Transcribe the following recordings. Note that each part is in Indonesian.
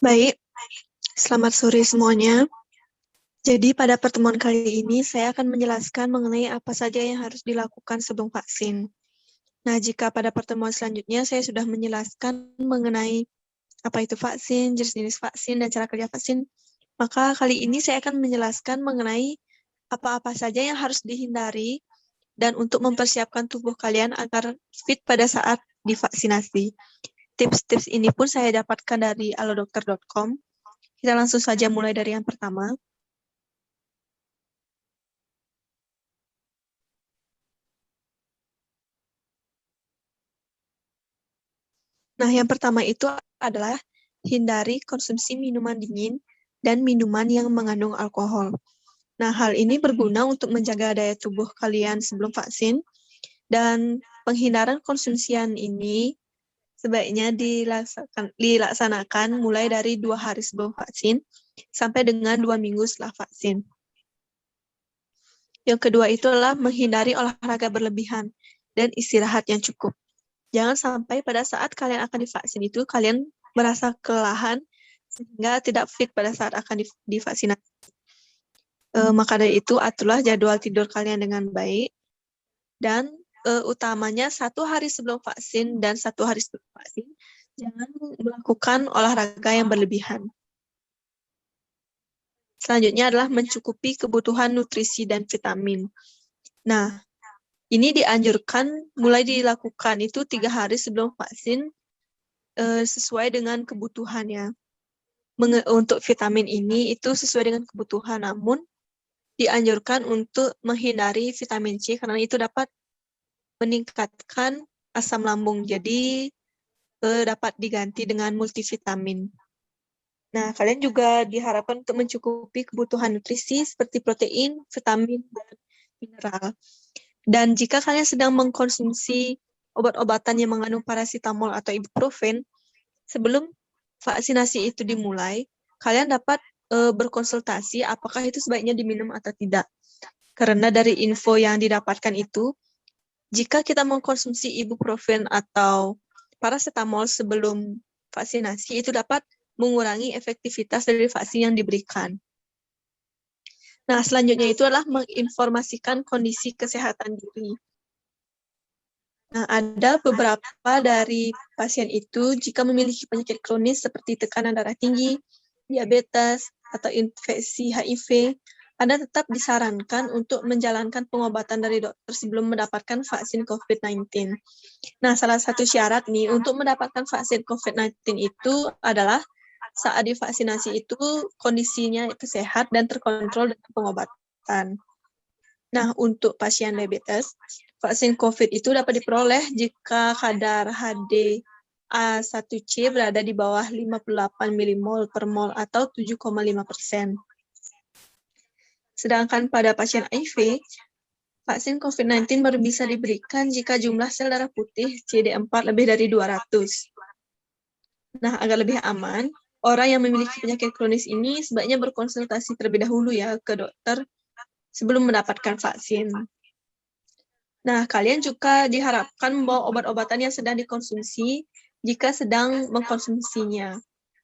Baik, selamat sore semuanya. Jadi pada pertemuan kali ini saya akan menjelaskan mengenai apa saja yang harus dilakukan sebelum vaksin. Nah, jika pada pertemuan selanjutnya saya sudah menjelaskan mengenai apa itu vaksin, jenis-jenis vaksin, dan cara kerja vaksin, maka kali ini saya akan menjelaskan mengenai apa-apa saja yang harus dihindari dan untuk mempersiapkan tubuh kalian agar fit pada saat divaksinasi. Tips-tips ini pun saya dapatkan dari alodokter.com. Kita langsung saja mulai dari yang pertama. Nah, yang pertama itu adalah hindari konsumsi minuman dingin dan minuman yang mengandung alkohol. Nah, hal ini berguna untuk menjaga daya tubuh kalian sebelum vaksin, dan penghindaran konsumsian ini sebaiknya dilaksanakan mulai dari 2 hari sebelum vaksin sampai dengan 2 minggu setelah vaksin. Yang kedua itu adalah menghindari olahraga berlebihan dan istirahat yang cukup. Jangan sampai pada saat kalian akan divaksin itu, kalian merasa kelelahan sehingga tidak fit pada saat akan divaksinasi. Maka dari itu, aturlah jadwal tidur kalian dengan baik. Dan utamanya 1 hari sebelum vaksin dan 1 hari sebelum vaksin, jangan melakukan olahraga yang berlebihan. Selanjutnya adalah mencukupi kebutuhan nutrisi dan vitamin. Nah, ini dianjurkan mulai dilakukan itu 3 hari sebelum vaksin sesuai dengan kebutuhannya. Untuk vitamin ini itu sesuai dengan kebutuhan, namun dianjurkan untuk menghindari vitamin C karena itu dapat meningkatkan asam lambung. Jadi dapat diganti dengan multivitamin. Nah, kalian juga diharapkan untuk mencukupi kebutuhan nutrisi seperti protein, vitamin, dan mineral. Dan jika kalian sedang mengkonsumsi obat-obatan yang mengandung paracetamol atau ibuprofen, sebelum vaksinasi itu dimulai, kalian dapat berkonsultasi apakah itu sebaiknya diminum atau tidak. Karena dari info yang didapatkan itu, jika kita mengkonsumsi ibuprofen atau paracetamol sebelum vaksinasi, itu dapat mengurangi efektivitas dari vaksin yang diberikan. Nah, selanjutnya itu adalah menginformasikan kondisi kesehatan diri. Nah, ada beberapa dari pasien itu jika memiliki penyakit kronis seperti tekanan darah tinggi, diabetes, atau infeksi HIV, Anda tetap disarankan untuk menjalankan pengobatan dari dokter sebelum mendapatkan vaksin COVID-19. Nah, salah satu syarat nih untuk mendapatkan vaksin COVID-19 itu adalah saat divaksinasi itu kondisinya itu sehat dan terkontrol dengan pengobatan. Nah, untuk pasien diabetes, vaksin COVID itu dapat diperoleh jika kadar HbA1c berada di bawah 58 mmol per mol atau 7,5%. Sedangkan pada pasien HIV, vaksin COVID-19 baru bisa diberikan jika jumlah sel darah putih CD4 lebih dari 200. Nah, agar lebih aman, orang yang memiliki penyakit kronis ini sebaiknya berkonsultasi terlebih dahulu ya ke dokter sebelum mendapatkan vaksin. Nah, kalian juga diharapkan membawa obat-obatan yang sedang dikonsumsi jika sedang mengkonsumsinya.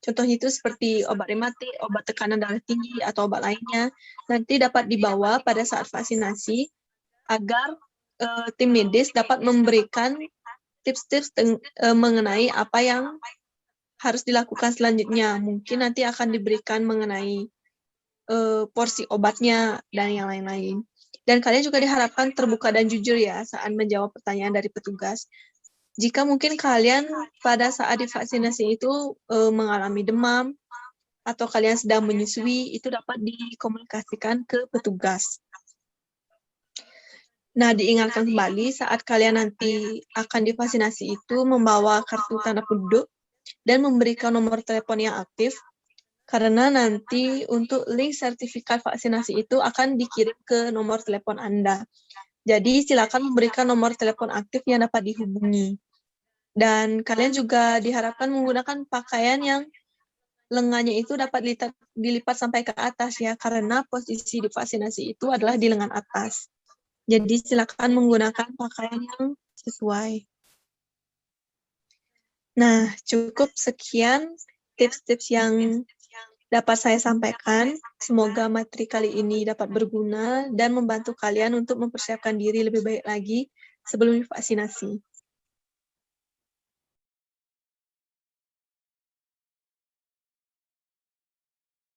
Contohnya itu seperti obat rematik, obat tekanan darah tinggi, atau obat lainnya. Nanti dapat dibawa pada saat vaksinasi agar tim medis dapat memberikan tips-tips mengenai apa yang harus dilakukan selanjutnya. Mungkin nanti akan diberikan mengenai porsi obatnya dan yang lain-lain. Dan kalian juga diharapkan terbuka dan jujur ya saat menjawab pertanyaan dari petugas. Jika mungkin kalian pada saat divaksinasi itu mengalami demam atau kalian sedang menyusui, itu dapat dikomunikasikan ke petugas. Nah, diingatkan kembali saat kalian nanti akan divaksinasi itu membawa kartu tanda penduduk dan memberikan nomor telepon yang aktif, karena nanti untuk link sertifikat vaksinasi itu akan dikirim ke nomor telepon Anda. Jadi silakan memberikan nomor telepon aktif yang dapat dihubungi. Dan kalian juga diharapkan menggunakan pakaian yang lengannya itu dapat dilipat sampai ke atas ya, karena posisi divaksinasi itu adalah di lengan atas. Jadi silakan menggunakan pakaian yang sesuai. Nah, cukup sekian tips-tips yang dapat saya sampaikan. Semoga materi kali ini dapat berguna dan membantu kalian untuk mempersiapkan diri lebih baik lagi sebelum divaksinasi.